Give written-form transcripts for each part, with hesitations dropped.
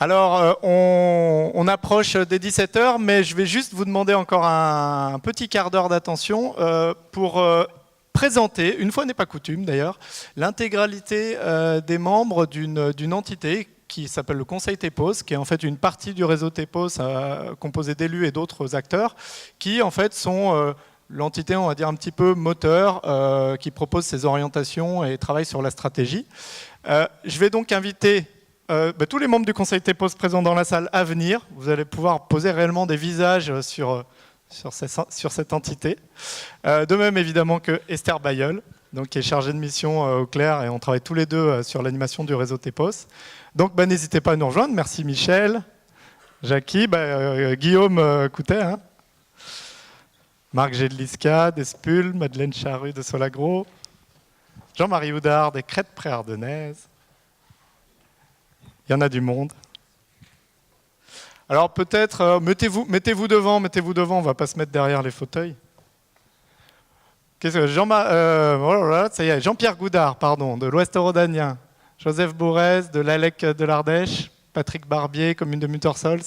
Alors, on approche des 17 heures, mais je vais juste vous demander encore un petit quart d'heure d'attention pour présenter, une fois n'est pas coutume d'ailleurs, l'intégralité des membres d'une entité qui s'appelle le Conseil TEPOS, qui est en fait une partie du réseau TEPOS composé d'élus et d'autres acteurs, qui en fait sont l'entité, on va dire, un petit peu moteur, qui propose ses orientations et travaille sur la stratégie. Je vais donc inviter tous les membres du Conseil TEPOS présents dans la salle à venir. Vous allez pouvoir poser réellement des visages sur cette entité. De même, évidemment, que Esther Bayeul, donc, qui est chargée de mission au Clair, et on travaille tous les deux sur l'animation du réseau TEPOS. Donc, n'hésitez pas à nous rejoindre. Merci Michel, Jackie, Guillaume Coutet, hein. Marc Gédliska, d'Espul, Madeleine Charru de Solagro, Jean-Marie Houdard des Crêtes Pré-Ardennaises. Il y en a du monde. Alors peut-être, mettez-vous devant, on ne va pas se mettre derrière les fauteuils. Jean-Pierre Goudard, pardon, de l'Ouest Rhodanien, Joseph Bourrez de l'ALEC de l'Ardèche, Patrick Barbier, commune de Muttersols,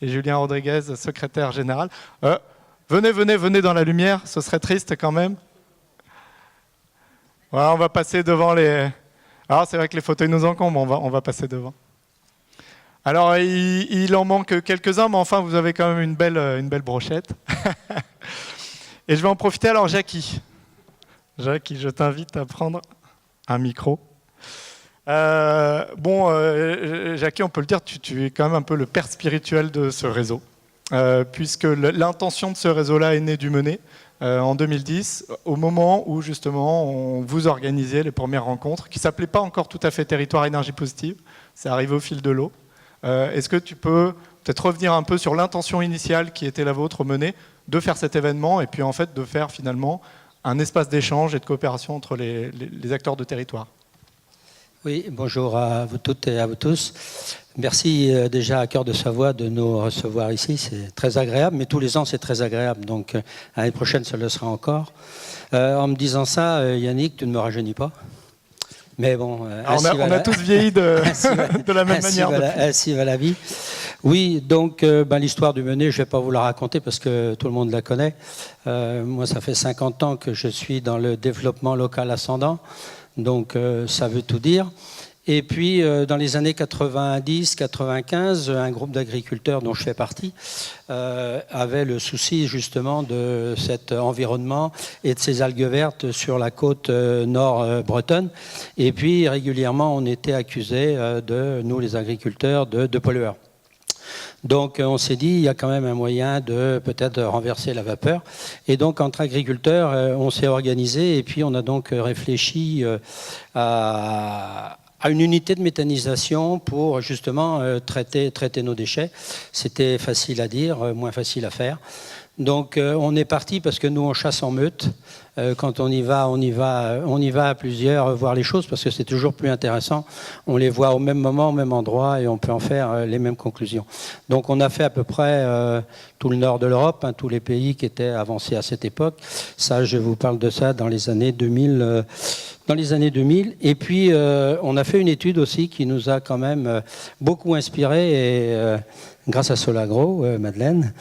et Julien Rodriguez, secrétaire général. Venez dans la lumière, ce serait triste quand même. Voilà, on va passer devant les... Alors c'est vrai que les fauteuils nous encombrent, on va passer devant. Alors il en manque quelques-uns, mais enfin vous avez quand même une belle brochette. Et je vais en profiter. Alors Jackie, je t'invite à prendre un micro. Jackie, on peut le dire, tu es quand même un peu le père spirituel de ce réseau. Puisque l'intention de ce réseau-là est née du Menet en 2010, au moment où justement vous organisiez les premières rencontres, qui ne s'appelaient pas encore tout à fait Territoire Énergie Positive, c'est arrivé au fil de l'eau. Est-ce que tu peux peut-être revenir un peu sur l'intention initiale qui était la vôtre au Menet, de faire cet événement et puis en fait de faire finalement un espace d'échange et de coopération entre les acteurs de territoire? Oui, bonjour à vous toutes et à vous tous. Merci déjà à Cœur de Savoie de nous recevoir ici, c'est très agréable, mais tous les ans c'est très agréable, donc l'année prochaine ça le sera encore. En me disant ça, Yannick, tu ne me rajeunis pas. Mais bon, on a tous vieilli de la même manière. Ainsi va la vie. Oui, donc l'histoire du Menet, je ne vais pas vous la raconter parce que tout le monde la connaît. Moi, ça fait 50 ans que je suis dans le développement local ascendant, donc ça veut tout dire. Et puis, dans les années 90-95, un groupe d'agriculteurs dont je fais partie avait le souci justement de cet environnement et de ces algues vertes sur la côte nord bretonne. Et puis, régulièrement, on était accusés, nous les agriculteurs, de pollueurs. Donc on s'est dit, il y a quand même un moyen de peut-être renverser la vapeur. Et donc entre agriculteurs, on s'est organisé et puis on a donc réfléchi à une unité de méthanisation pour justement traiter nos déchets. C'était facile à dire, moins facile à faire. Donc on est parti parce que nous on chasse en meute. Quand on y va à plusieurs voir les choses parce que c'est toujours plus intéressant. On les voit au même moment, au même endroit et on peut en faire les mêmes conclusions. Donc on a fait à peu près tout le nord de l'Europe, tous les pays qui étaient avancés à cette époque. Ça, je vous parle de ça dans les années 2000. Et puis on a fait une étude aussi qui nous a quand même beaucoup inspiré et grâce à Solagro, Madeleine,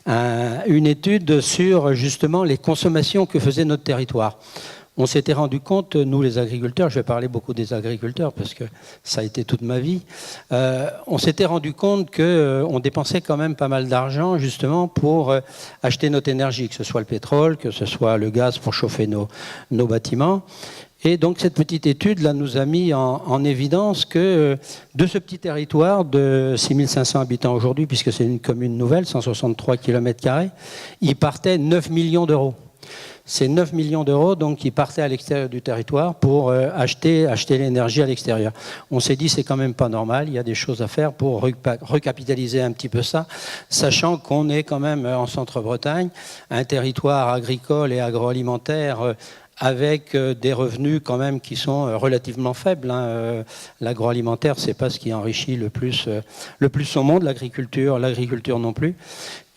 une étude sur justement les consommations que faisait notre territoire. On s'était rendu compte, nous les agriculteurs, je vais parler beaucoup des agriculteurs parce que ça a été toute ma vie, on s'était rendu compte qu'on dépensait quand même pas mal d'argent justement pour acheter notre énergie, que ce soit le pétrole, que ce soit le gaz pour chauffer nos bâtiments. Et donc cette petite étude là, nous a mis en évidence que de ce petit territoire de 6500 habitants aujourd'hui, puisque c'est une commune nouvelle, 163 km², il partait 9 millions d'euros. C'est 9 millions d'euros donc, qui partaient à l'extérieur du territoire pour acheter l'énergie à l'extérieur. On s'est dit c'est quand même pas normal, il y a des choses à faire pour recapitaliser un petit peu ça, sachant qu'on est quand même en Centre-Bretagne, un territoire agricole et agroalimentaire avec des revenus quand même qui sont relativement faibles. L'agroalimentaire, c'est pas ce qui enrichit le plus au monde, l'agriculture non plus.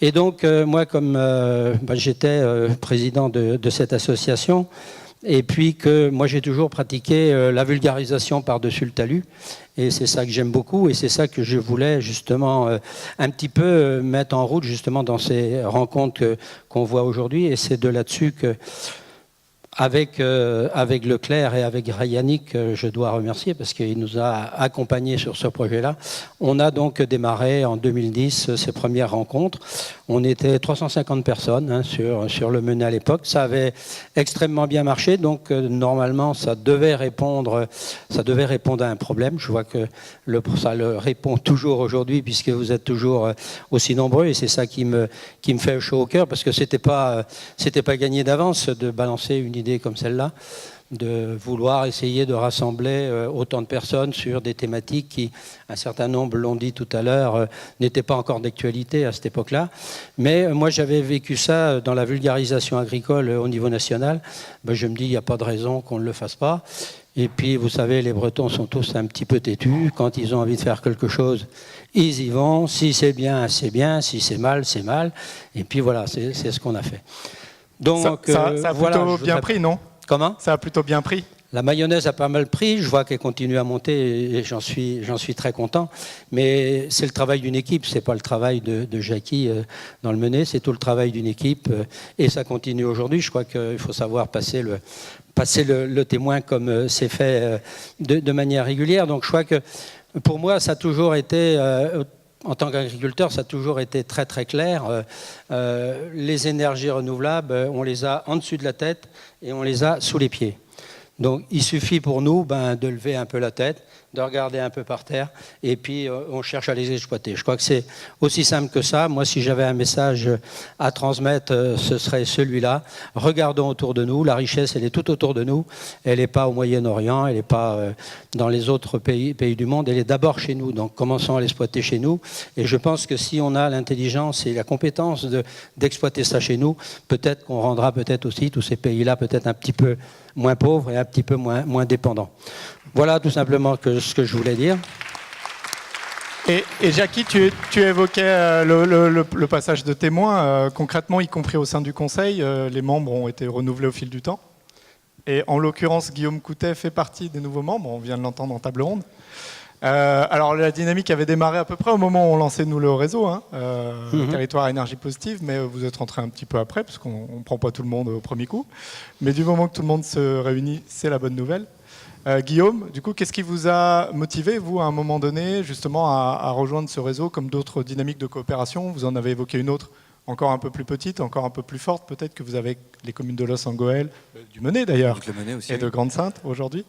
Et donc, moi, comme j'étais président de cette association, Et puis que moi j'ai toujours pratiqué la vulgarisation par-dessus le talus. Et c'est ça que j'aime beaucoup et c'est ça que je voulais justement un petit peu mettre en route justement dans ces rencontres qu'on voit aujourd'hui. Et c'est de là-dessus que avec Leclerc et avec Yannick, je dois remercier parce qu'il nous a accompagnés sur ce projet-là. On a donc démarré en 2010 ces premières rencontres. On était 350 personnes sur le Menet à l'époque. Ça avait extrêmement bien marché, donc normalement ça devait répondre à un problème. Je vois que ça le répond toujours aujourd'hui puisque vous êtes toujours aussi nombreux et c'est ça qui me fait chaud au cœur parce que c'était pas gagné d'avance de balancer une idée comme celle-là, de vouloir essayer de rassembler autant de personnes sur des thématiques qui, un certain nombre l'ont dit tout à l'heure, n'étaient pas encore d'actualité à cette époque-là. Mais moi, j'avais vécu ça dans la vulgarisation agricole au niveau national. Ben, je me dis, il n'y a pas de raison qu'on ne le fasse pas. Et puis, vous savez, les Bretons sont tous un petit peu têtus. Quand ils ont envie de faire quelque chose, ils y vont. Si c'est bien, c'est bien. Si c'est mal, c'est mal. Et puis voilà, c'est ce qu'on a fait. Donc, ça a plutôt bien pris, non? Comment? Ça a plutôt bien pris. La mayonnaise a pas mal pris, je vois qu'elle continue à monter et j'en suis très content. Mais c'est le travail d'une équipe, c'est pas le travail de Jackie dans le Menet, c'est tout le travail d'une équipe et ça continue aujourd'hui. Je crois qu'il faut savoir passer le témoin comme c'est fait de manière régulière. Donc je crois que pour moi, ça a toujours été... en tant qu'agriculteur, ça a toujours été très très clair. Les énergies renouvelables, on les a en dessus de la tête et on les a sous les pieds. Donc il suffit pour nous de lever un peu la tête, de regarder un peu par terre et puis on cherche à les exploiter. Je crois que c'est aussi simple que ça. Moi, si j'avais un message à transmettre, ce serait celui-là. Regardons autour de nous. La richesse, elle est tout autour de nous. Elle n'est pas au Moyen-Orient, elle n'est pas dans les autres pays du monde. Elle est d'abord chez nous. Donc commençons à l'exploiter chez nous. Et je pense que si on a l'intelligence et la compétence d'exploiter ça chez nous, peut-être qu'on rendra peut-être aussi tous ces pays-là peut-être un petit peu moins pauvres et un petit peu moins dépendants. Voilà tout simplement ce que je voulais dire. Et Jackie, tu évoquais le passage de témoins. Concrètement, y compris au sein du Conseil, les membres ont été renouvelés au fil du temps. Et en l'occurrence, Guillaume Coutet fait partie des nouveaux membres. On vient de l'entendre en table ronde. Alors la dynamique avait démarré à peu près au moment où on lançait nous le réseau, Territoire à énergie positive, mais vous êtes rentré un petit peu après, parce qu'on ne prend pas tout le monde au premier coup. Mais du moment que tout le monde se réunit, c'est la bonne nouvelle. Guillaume, du coup, qu'est-ce qui vous a motivé, vous, à un moment donné, justement, à rejoindre ce réseau comme d'autres dynamiques de coopération? Vous en avez évoqué une autre, encore un peu plus petite, encore un peu plus forte, peut-être, que vous avez les communes de Los Angoël, du Menet d'ailleurs, et de Grande-Sainte aujourd'hui.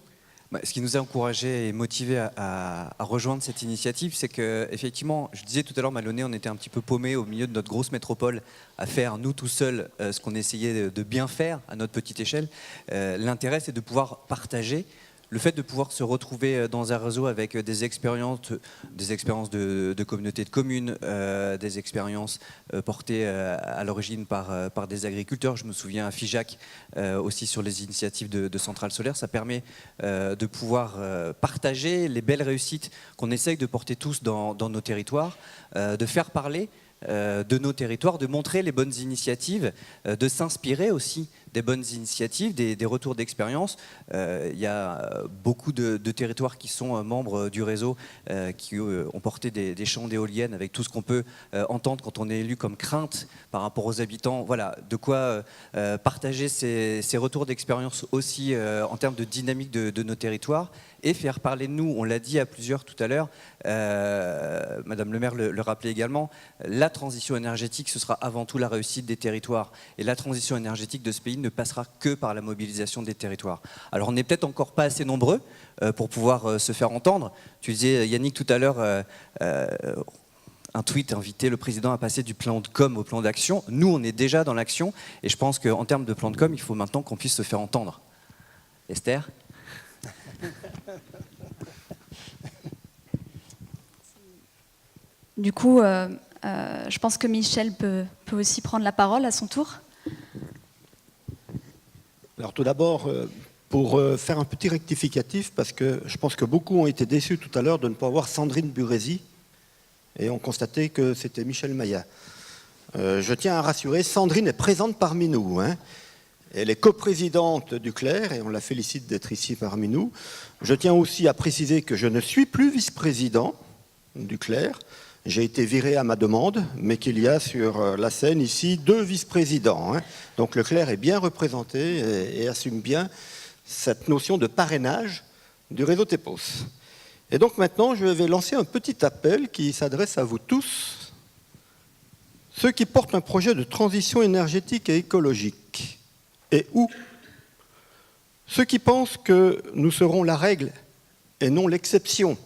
Ce qui nous a encouragés et motivés à rejoindre cette initiative, c'est qu'effectivement, je disais tout à l'heure, Malonnet, on était un petit peu paumé au milieu de notre grosse métropole à faire, nous tout seuls, ce qu'on essayait de bien faire à notre petite échelle. L'intérêt, c'est de pouvoir partager. Le fait de pouvoir se retrouver dans un réseau avec des expériences de communautés de communes, des expériences portées à l'origine par des agriculteurs. Je me souviens à Figeac aussi sur les initiatives de centrales solaires. Ça permet de pouvoir partager les belles réussites qu'on essaye de porter tous dans nos territoires, de faire parler de nos territoires, de montrer les bonnes initiatives, de s'inspirer aussi des bonnes initiatives, des retours d'expérience. Il y a beaucoup de territoires qui sont membres du réseau qui ont porté des champs d'éoliennes avec tout ce qu'on peut entendre quand on est élu comme crainte par rapport aux habitants. Voilà, de quoi partager ces retours d'expérience aussi en termes de dynamique de nos territoires et faire parler de nous. On l'a dit à plusieurs tout à l'heure, Madame le maire le rappelait également, la transition énergétique, ce sera avant tout la réussite des territoires. Et la transition énergétique de ce pays ne passera que par la mobilisation des territoires. Alors on n'est peut-être encore pas assez nombreux pour pouvoir se faire entendre. Tu disais, Yannick, tout à l'heure, un tweet invitait le président à passer du plan de com au plan d'action. Nous, on est déjà dans l'action et je pense qu'en termes de plan de com, il faut maintenant qu'on puisse se faire entendre. Esther ? Du coup, je pense que Michel peut aussi prendre la parole à son tour. Alors tout d'abord, pour faire un petit rectificatif, parce que je pense que beaucoup ont été déçus tout à l'heure de ne pas voir Sandrine Burezi et ont constaté que c'était Michel Maillat. Je tiens à rassurer, Sandrine est présente parmi nous, hein, Elle est coprésidente du Clerc et on la félicite d'être ici parmi nous. Je tiens aussi à préciser que je ne suis plus vice-président du Clerc. J'ai été viré à ma demande, mais qu'il y a sur la scène ici 2 vice-présidents. Donc le Clerc est bien représenté et assume bien cette notion de parrainage du réseau TEPOS. Et donc maintenant, je vais lancer un petit appel qui s'adresse à vous tous, ceux qui portent un projet de transition énergétique et écologique. Et où? Ceux qui pensent que nous serons la règle et non l'exception.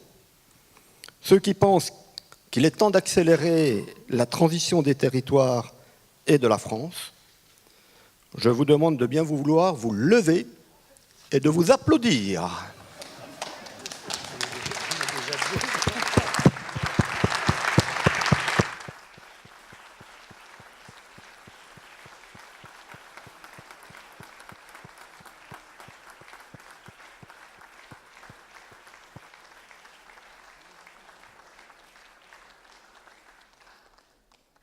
Ceux qui pensent qu'il est temps d'accélérer la transition des territoires et de la France. Je vous demande de bien vouloir vous lever et de vous applaudir.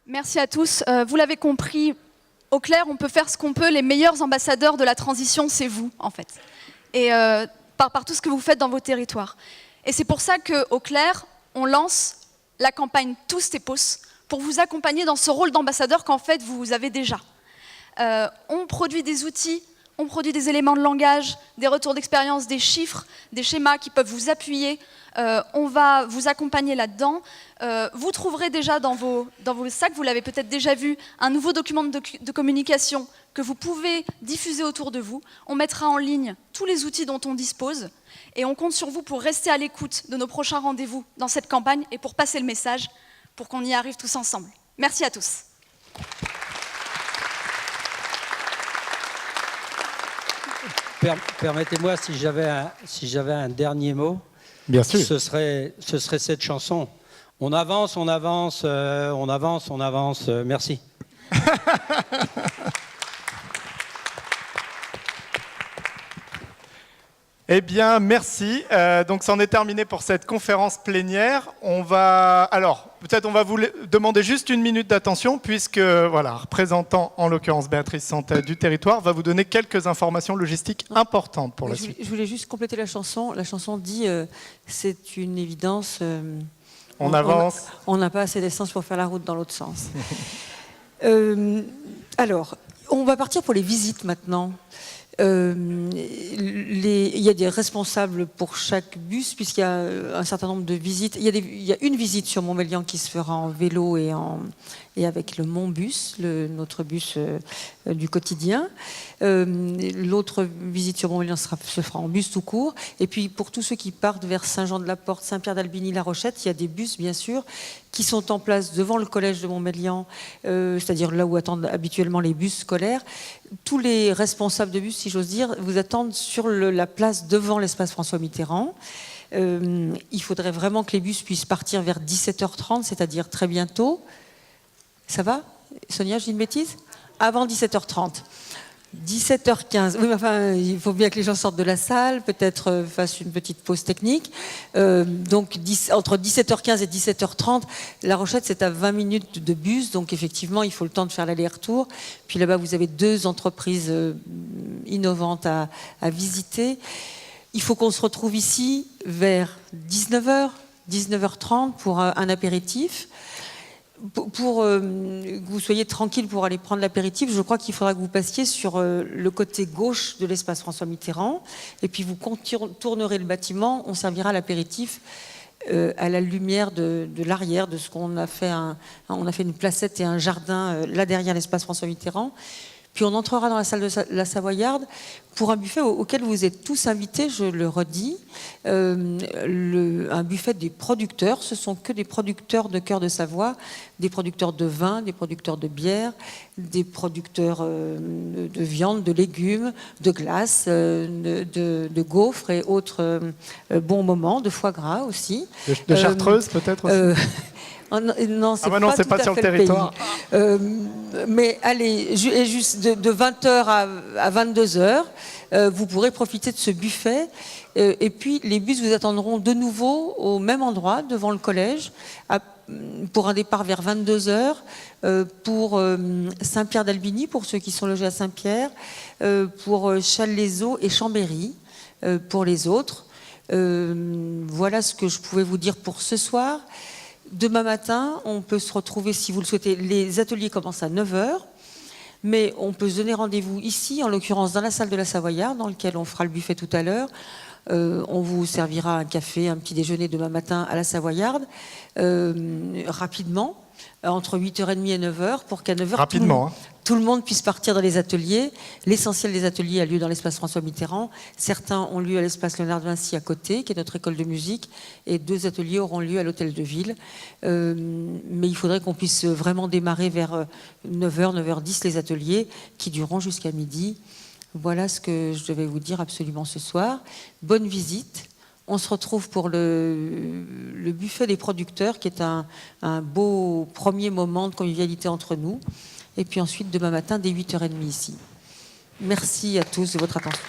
Merci à tous. Vous l'avez compris, au Clerc, on peut faire ce qu'on peut. Les meilleurs ambassadeurs de la transition, c'est vous, en fait. Et par tout ce que vous faites dans vos territoires. Et c'est pour ça qu'au Clerc, on lance la campagne Tous TEPOS pour vous accompagner dans ce rôle d'ambassadeur qu'en fait, vous avez déjà. On produit des outils, on produit des éléments de langage, des retours d'expérience, des chiffres, des schémas qui peuvent vous appuyer. On va vous accompagner là-dedans. Vous trouverez déjà dans vos sacs, vous l'avez peut-être déjà vu, un nouveau document de communication que vous pouvez diffuser autour de vous. On mettra en ligne tous les outils dont on dispose et on compte sur vous pour rester à l'écoute de nos prochains rendez-vous dans cette campagne et pour passer le message, pour qu'on y arrive tous ensemble. Merci à tous. Permettez-moi, si j'avais un dernier mot, Bien sûr. ce serait cette chanson. On avance, on avance, on avance, on avance. Merci. Eh bien, merci. Donc, c'en est terminé pour cette conférence plénière. Alors, peut-être on va vous demander juste une minute d'attention, puisque, voilà, représentant, en l'occurrence Béatrice Santet du territoire, va vous donner quelques informations logistiques importantes pour la suite. Je voulais juste compléter la chanson. La chanson dit, c'est une évidence. On avance. On n'a pas assez d'essence pour faire la route dans l'autre sens. Alors, on va partir pour les visites maintenant. Il y a des responsables pour chaque bus, puisqu'il y a un certain nombre de visites. Il y a une visite sur Montmélian qui se fera en vélo et avec le Montbus, notre bus du quotidien. L'autre visite sur Montmélian se fera en bus tout court. Et puis pour tous ceux qui partent vers Saint-Jean-de-la-Porte, Saint-Pierre-d'Albigny, La Rochette, il y a des bus, bien sûr, qui sont en place devant le collège de Montmélian, c'est-à-dire là où attendent habituellement les bus scolaires. Tous les responsables de bus, si j'ose dire, vous attendent sur la place devant l'espace François Mitterrand. Il faudrait vraiment que les bus puissent partir vers 17h30, c'est-à-dire très bientôt. Ça va, Sonia, je dis une bêtise? Avant 17h30. 17h15. Oui, mais enfin, il faut bien que les gens sortent de la salle, peut-être fassent une petite pause technique. Donc, entre 17h15 et 17h30, La Rochette, c'est à 20 minutes de bus. Donc, effectivement, il faut le temps de faire l'aller-retour. Puis là-bas, vous avez 2 entreprises innovantes à visiter. Il faut qu'on se retrouve ici vers 19h, 19h30 pour un apéritif. Pour que vous soyez tranquille pour aller prendre l'apéritif, je crois qu'il faudra que vous passiez sur le côté gauche de l'espace François Mitterrand, et puis vous tournerez le bâtiment, on servira l'apéritif à la lumière de l'arrière de ce qu'on a fait. On a fait une placette et un jardin là derrière l'espace François Mitterrand. Puis on entrera dans la salle de la Savoyarde pour un buffet auquel vous êtes tous invités, je le redis. Un buffet des producteurs, ce sont que des producteurs de Cœur de Savoie, des producteurs de vin, des producteurs de bière, des producteurs de viande, de légumes, de glace, de gaufres et autres bons moments, de foie gras aussi. De Chartreuse peut-être aussi. Non, c'est pas sur le territoire. Mais allez, juste de 20h à 22h, vous pourrez profiter de ce buffet. Et puis, les bus vous attendront de nouveau au même endroit, devant le collège, à pour un départ vers 22h, pour Saint-Pierre d'Albigny, pour ceux qui sont logés à Saint-Pierre, pour Challes-les-Eaux et Chambéry, pour les autres. Voilà ce que je pouvais vous dire pour ce soir. Demain matin, on peut se retrouver, si vous le souhaitez, les ateliers commencent à 9h, mais on peut se donner rendez-vous ici, en l'occurrence dans la salle de la Savoyarde, dans laquelle on fera le buffet tout à l'heure. On vous servira un café, un petit déjeuner demain matin à la Savoyarde, rapidement, entre 8h30 et 9h, pour qu'à 9h, Rapidement, tout le monde puisse partir dans les ateliers. L'essentiel des ateliers a lieu dans l'espace François Mitterrand. Certains ont lieu à l'espace Léonard de Vinci à côté, qui est notre école de musique, et 2 ateliers auront lieu à l'hôtel de ville. Mais il faudrait qu'on puisse vraiment démarrer vers 9h, 9h10 les ateliers, qui dureront jusqu'à midi. Voilà ce que je devais vous dire absolument ce soir. Bonne visite. On se retrouve pour le buffet des producteurs, qui est un beau premier moment de convivialité entre nous. Et puis ensuite, demain matin, dès 8h30 ici. Merci à tous de votre attention.